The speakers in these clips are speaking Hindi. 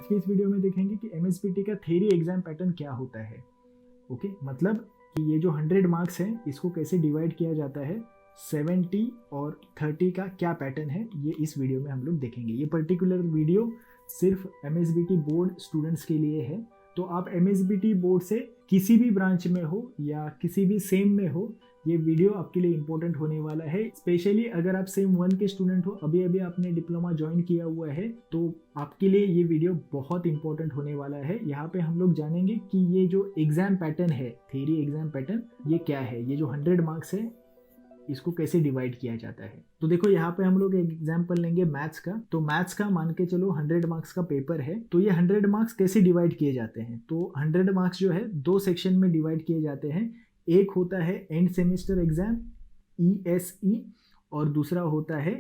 के इस वीडियो में देखेंगे कि एमएसबीटी का थ्योरी एग्जाम पैटर्न क्या होता है। ओके, मतलब कि ये जो 100 मार्क्स हैं इसको कैसे डिवाइड किया जाता है, 70 और 30 का क्या पैटर्न है, ये इस वीडियो में हम लोग देखेंगे। ये पर्टिकुलर वीडियो सिर्फ एमएसबीटी बोर्ड स्टूडेंट्स के लिए है। तो आप एमएसबीटी बोर्ड से किसी भी ब्रांच में हो या किसी भी सेम में हो, ये वीडियो आपके लिए इंपॉर्टेंट होने वाला है। स्पेशली अगर आप सेम 1 के स्टूडेंट हो, अभी अभी आपने डिप्लोमा ज्वाइन किया हुआ है, तो आपके लिए ये वीडियो बहुत इंपॉर्टेंट होने वाला है। यहाँ पे हम लोग जानेंगे कि ये जो एग्जाम पैटर्न है, थ्योरी एग्जाम पैटर्न, ये क्या है, ये जो 100 मार्क्स है इसको कैसे डिवाइड किया जाता है। तो देखो यहाँ पे हम लोग एक एग्जाम्पल लेंगे मैथ्स का। तो मैथ्स का मान के चलो 100 मार्क्स का पेपर है, तो ये 100 मार्क्स कैसे डिवाइड किए जाते हैं। तो 100 मार्क्स जो है 2 सेक्शन में डिवाइड किए जाते हैं। एक होता है एंड सेमेस्टर एग्जाम ESE और दूसरा होता है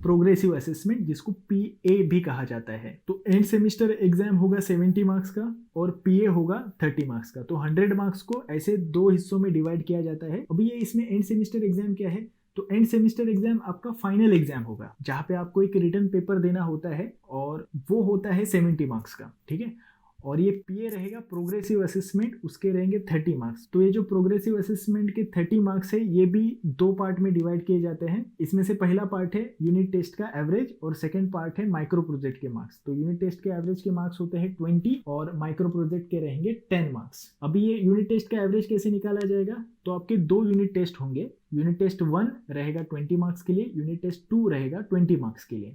प्रोग्रेसिव असेसमेंट जिसको PA भी कहा जाता है। तो एंड सेमेस्टर एग्जाम होगा 70 मार्क्स का और PA होगा 30 मार्क्स का। तो 100 मार्क्स को ऐसे 2 हिस्सों में डिवाइड किया जाता है। अभी ये इसमें एंड सेमेस्टर एग्जाम क्या है, तो एंड सेमेस्टर एग्जाम आपका फाइनल एग्जाम होगा जहाँ पे आपको एक रिटन पेपर देना होता है और वो होता है 70 मार्क्स का, ठीक है। और ये PA रहेगा प्रोग्रेसिव असेसमेंट, उसके रहेंगे 30 मार्क्स। तो ये जो प्रोग्रेसिव असेसमेंट के 30 मार्क्स है ये भी 2 पार्ट में डिवाइड किए जाते हैं। इसमें से पहला पार्ट है यूनिट टेस्ट का एवरेज और सेकंड पार्ट है माइक्रो प्रोजेक्ट के मार्क्स। तो यूनिट टेस्ट के एवरेज के मार्क्स होते हैं 20 और माइक्रो प्रोजेक्ट के रहेंगे 10 मार्क्स। अभी ये यूनिट टेस्ट का एवरेज कैसे निकाला जाएगा, तो आपके 2 यूनिट टेस्ट होंगे। यूनिट टेस्ट 1 रहेगा 20 मार्क्स के लिए, यूनिट टेस्ट 2 रहेगा 20 मार्क्स के लिए,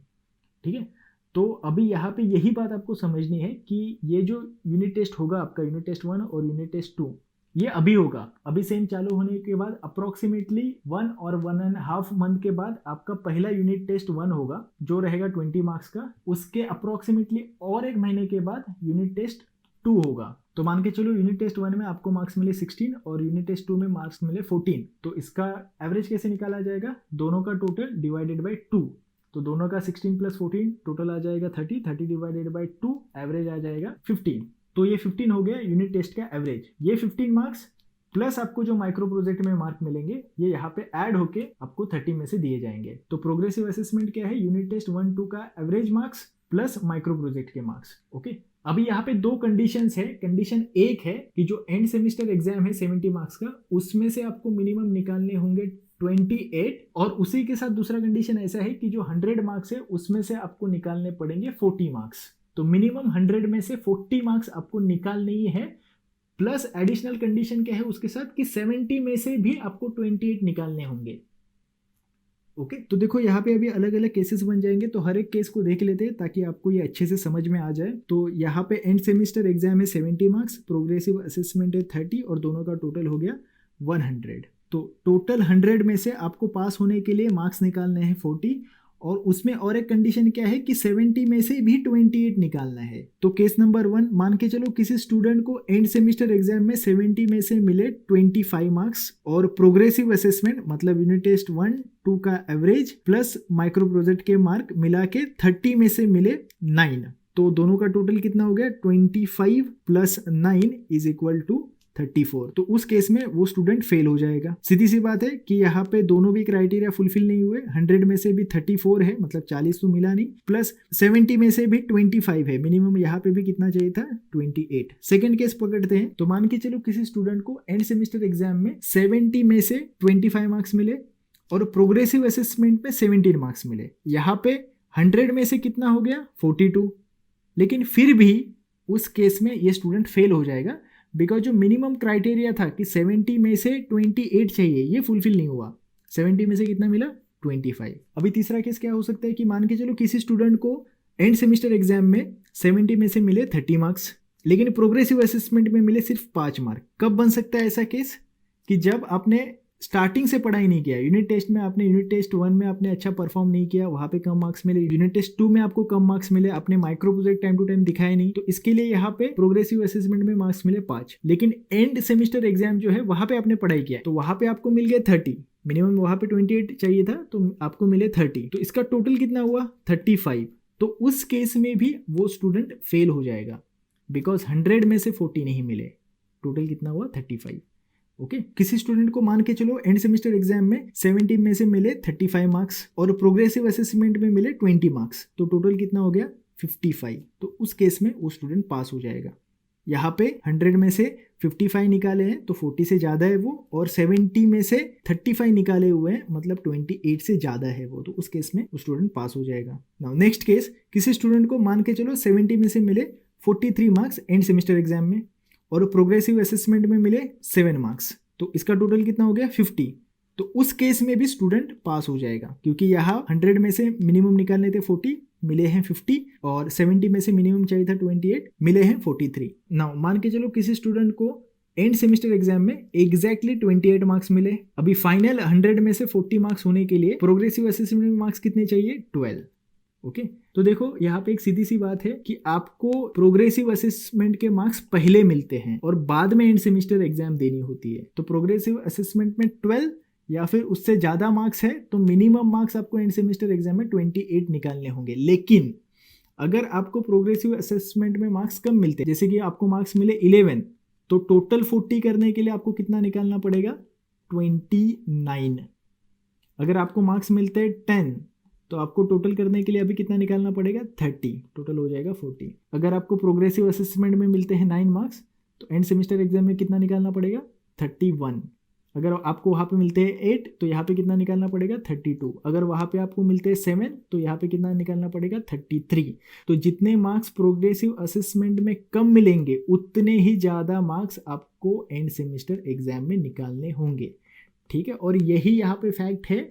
ठीक है। तो अभी यहाँ पे यही बात आपको समझनी है कि ये जो यूनिट टेस्ट होगा आपका, यूनिट टेस्ट 1 और यूनिट टेस्ट 2, ये अभी होगा। अभी सेम चालू होने के बाद अप्रोक्सीमेटली 1 और 1.5 मंथ के बाद आपका पहला यूनिट टेस्ट 1 होगा जो रहेगा 20 मार्क्स का। उसके अप्रोक्सीमेटली और 1 महीने के बाद यूनिट टेस्ट 2 होगा। तो मान के चलो यूनिट टेस्ट 1 में आपको मार्क्स मिले 16 और यूनिट टेस्ट 2 में मार्क्स मिले 14। तो इसका एवरेज कैसे निकाला जाएगा, दोनों का टोटल डिवाइडेड बाई 2। तो दोनों का 16 + 14 टोटल आ जाएगा 30, 30 डिवाइडेड बाई 2 एवरेज आ जाएगा 15। तो ये 15 हो गया यूनिट टेस्ट का एवरेज। ये 15 मार्क्स प्लस आपको जो माइक्रो प्रोजेक्ट में मार्क मिलेंगे ये यहाँ पे ऐड होके आपको 30 में से दिए जाएंगे। तो प्रोग्रेसिव असेसमेंट क्या है, यूनिट टेस्ट 1, 2 का average marks plus micro project के मार्क्स। ओके, अभी यहाँ पे 2 कंडीशंस है। कंडीशन 1 है कि जो एंड सेमेस्टर एग्जाम है 70 मार्क्स का, उसमें से आपको मिनिमम निकालने होंगे 28 और उसी के साथ दूसरा कंडीशन ऐसा है कि जो 100 मार्क्स है उसमें से आपको निकालने पड़ेंगे 40 मार्क्स। तो मिनिमम 100 में से 40 मार्क्स आपको निकालने ही है। प्लस एडिशनल कंडीशन क्या है उसके साथ कि 70 में से भी आपको 28 निकालने होंगे। ओके, तो देखो यहाँ पे अभी अलग अलग केसेस बन जाएंगे, तो हर एक केस को देख लेते हैं ताकि आपको ये अच्छे से समझ में आ जाए। तो यहाँ पे एंड सेमेस्टर एग्जाम है 70 मार्क्स, प्रोग्रेसिव असेसमेंट है 30 और दोनों का टोटल हो गया 100। तो टोटल 100 में से आपको पास होने के लिए मार्क्स निकालने हैं 40 और उसमें और एक कंडीशन क्या है कि 70 में से भी 28 निकालना है। तो केस नंबर 1, मान के चलो किसी स्टूडेंट को एंड सेमेस्टर एग्जाम में 70 में से मिले 25 मार्क्स और प्रोग्रेसिव असेसमेंट मतलब यूनिट टेस्ट 1, 2 का एवरेज प्लस माइक्रो प्रोजेक्ट के मार्क मिला के 30 में से मिले 9। तो दोनों का टोटल कितना हो गया, 25 + 9 = 34। तो उस केस में वो स्टूडेंट फेल हो जाएगा। सीधी सी बात है कि यहाँ पे दोनों भी क्राइटेरिया फुलफिल नहीं हुए। 100 में से भी 34 है, मतलब 40 तो मिला नहीं, प्लस 70 में से भी 25 है, मिनिमम यहाँ पे भी कितना चाहिए था, 28। सेकंड केस पकड़ते हैं। तो मान के चलो किसी स्टूडेंट को एंड सेमेस्टर एग्जाम में 70 में से 25 मार्क्स मिले और प्रोग्रेसिव असेसमेंट में 17 मार्क्स मिले। यहाँ पे 100 में से कितना हो गया, 42। लेकिन फिर भी उस केस में ये स्टूडेंट फेल हो जाएगा बिकॉज जो मिनिमम क्राइटेरिया था कि 70 में से 28 चाहिए, ये फुलफिल नहीं हुआ। 70 में से कितना मिला, 25। अभी तीसरा केस क्या हो सकता है कि मान के चलो किसी स्टूडेंट को एंड सेमेस्टर एग्जाम में 70 में से मिले 30 मार्क्स लेकिन प्रोग्रेसिव असेसमेंट में मिले सिर्फ 5 मार्क। कब बन सकता है ऐसा केस, कि जब आपने स्टार्टिंग से पढ़ाई नहीं किया। यूनिट टेस्ट में आपने यूनिट टेस्ट 1 में आपने अच्छा परफॉर्म नहीं किया, वहां पे कम मार्क्स मिले। यूनिट टेस्ट 2 में आपको कम मार्क्स मिले, आपने micro project time to time दिखाया नहीं, तो इसके लिए यहाँ पे प्रोग्रेसिव असेसमेंट में मार्क्स मिले 5। लेकिन एंड सेमेस्टर एग्जाम जो है वहां पे आपने पढ़ाई किया, तो वहां पे आपको मिल गया 30। मिनिमम वहां पे 28 चाहिए था, तो आपको मिले 30। तो इसका टोटल कितना हुआ, 35। तो उस केस में भी वो स्टूडेंट फेल हो जाएगा बिकॉज 100 में से 40 नहीं मिले। टोटल कितना हुआ, 35। ओके, किसी स्टूडेंट को मान के चलो एंड सेमेस्टर एग्जाम में 70 में से मिले 35 मार्क्स और प्रोग्रेसिव असेसमेंट में मिले 20 मार्क्स। तो टोटल कितना हो गया, 55, तो उस केस में वो स्टूडेंट पास हो जाएगा। यहाँ पे 100 में से 55 निकाले हैं तो 40 से ज़्यादा है वो, और 70 में से 35 निकाले हुए हैं मतलब 28 से ज़्यादा है वो, तो उस केस में वो स्टूडेंट पास हो जाएगा। नाउ नेक्स्ट केस, किसी स्टूडेंट को मान के चलो 70 में से मिले 43 मार्क्स एंड सेमेस्टर एग्जाम में, और प्रोग्रेसिव असेसमेंट में मिले 7 मार्क्स, तो इसका टोटल कितना हो गया 50। तो उस केस में भी स्टूडेंट पास हो जाएगा, क्योंकि यहाँ 100 में से मिनिमम निकालने थे 40, मिले हैं 50, और 70 में से मिनिमम चाहिए था 28, मिले हैं 43। नाउ मान के चलो किसी स्टूडेंट को एंड सेमेस्टर एग्जाम में एग्जैक्टली 28 मार्क्स मिले। अभी फाइनल 100 में से 40 मार्क्स होने के लिए प्रोग्रेसिव असेसमेंट में मार्क्स कितने चाहिए, 12। ओके, तो देखो यहाँ पे एक सीधी सी बात है कि आपको प्रोग्रेसिव असेसमेंट के मार्क्स पहले मिलते हैं और बाद में एंड सेमेस्टर एग्जाम देनी होती है। तो प्रोग्रेसिव असेसमेंट में 12 या फिर उससे ज़्यादा मार्क्स है तो मिनिमम मार्क्स आपको एंड सेमेस्टर एग्जाम में 28 निकालने होंगे। लेकिन अगर आपको प्रोग्रेसिव असेसमेंट में मार्क्स कम मिलते हैं, जैसे कि आपको मार्क्स मिले 11, तो टोटल 40 करने के लिए आपको कितना निकालना पड़ेगा, 29। अगर आपको मार्क्स मिलते हैं 10, तो आपको टोटल करने के लिए अभी कितना निकालना पड़ेगा, 30, टोटल हो जाएगा 40। अगर आपको प्रोग्रेसिव असेसमेंट में मिलते हैं 9 मार्क्स, तो एंड सेमेस्टर एग्जाम में कितना निकालना पड़ेगा, 31। अगर आपको वहाँ पे मिलते हैं 8, तो यहाँ पे कितना निकालना पड़ेगा, 32। अगर वहाँ पे आपको मिलते हैं 7, तो यहाँ पे कितना निकालना पड़ेगा, 33। तो जितने मार्क्स प्रोग्रेसिव असेसमेंट में कम मिलेंगे उतने ही ज़्यादा मार्क्स आपको एंड सेमेस्टर एग्जाम में निकालने होंगे। ठीक है, और यही यहाँ पे फैक्ट है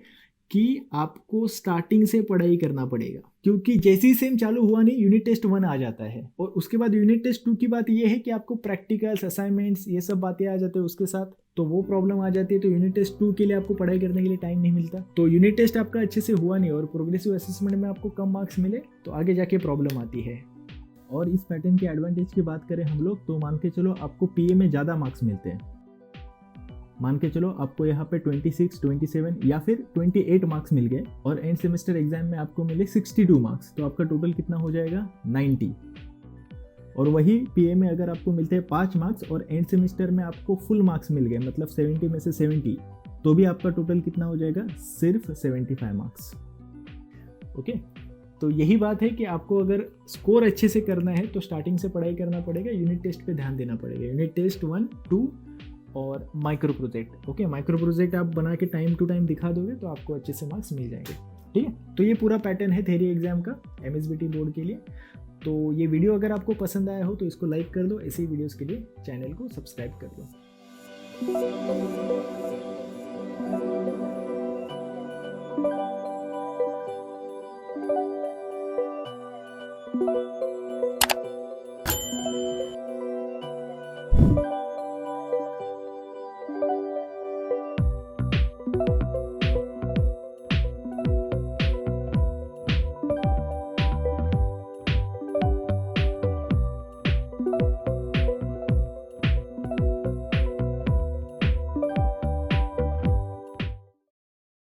कि आपको स्टार्टिंग से पढ़ाई करना पड़ेगा, क्योंकि जैसे ही सेम चालू हुआ नहीं यूनिट टेस्ट 1 आ जाता है, और उसके बाद यूनिट टेस्ट 2 की बात ये है कि आपको प्रैक्टिकल्स, असाइनमेंट्स, ये सब बातें आ जाते हैं उसके साथ, तो वो प्रॉब्लम आ जाती है। तो यूनिट टेस्ट 2 के लिए आपको पढ़ाई करने के लिए टाइम नहीं मिलता। तो यूनिट टेस्ट आपका अच्छे से हुआ नहीं और प्रोग्रेसिव असेसमेंट में आपको कम मार्क्स मिले तो आगे जाके प्रॉब्लम आती है। और इस पैटर्न के एडवांटेज की बात करें हम लोग, तो मान के चलो आपको पीए में ज़्यादा मार्क्स मिलते हैं। मान के चलो आपको यहाँ पे 26, 27 या फिर 28 मार्क्स मिल गए, और एंड सेमेस्टर एग्जाम में आपको मिले 62 मार्क्स, तो आपका टोटल कितना हो जाएगा, 90। और वही पीए में अगर आपको मिलते हैं 5 मार्क्स और एंड सेमेस्टर में आपको फुल मार्क्स मिल गए, मतलब 70 में से 70, तो भी आपका टोटल कितना हो जाएगा, सिर्फ 75 मार्क्स। ओके, तो यही बात है कि आपको अगर स्कोर अच्छे से करना है तो स्टार्टिंग से पढ़ाई करना पड़ेगा, यूनिट टेस्ट पे ध्यान देना पड़ेगा। यूनिट टेस्ट 1, 2 और micro project. Okay, micro project आप बना के टाइम टू टाइम दिखा दोगे तो आपको अच्छे से मार्क्स मिल जाएंगे। ठीक है, तो ये पूरा पैटर्न है थ्योरी एग्जाम का एमएसबीटी बोर्ड के लिए। तो ये वीडियो अगर आपको पसंद आया हो तो इसको लाइक कर दो, ऐसे ही वीडियोस के लिए चैनल को सब्सक्राइब कर दो।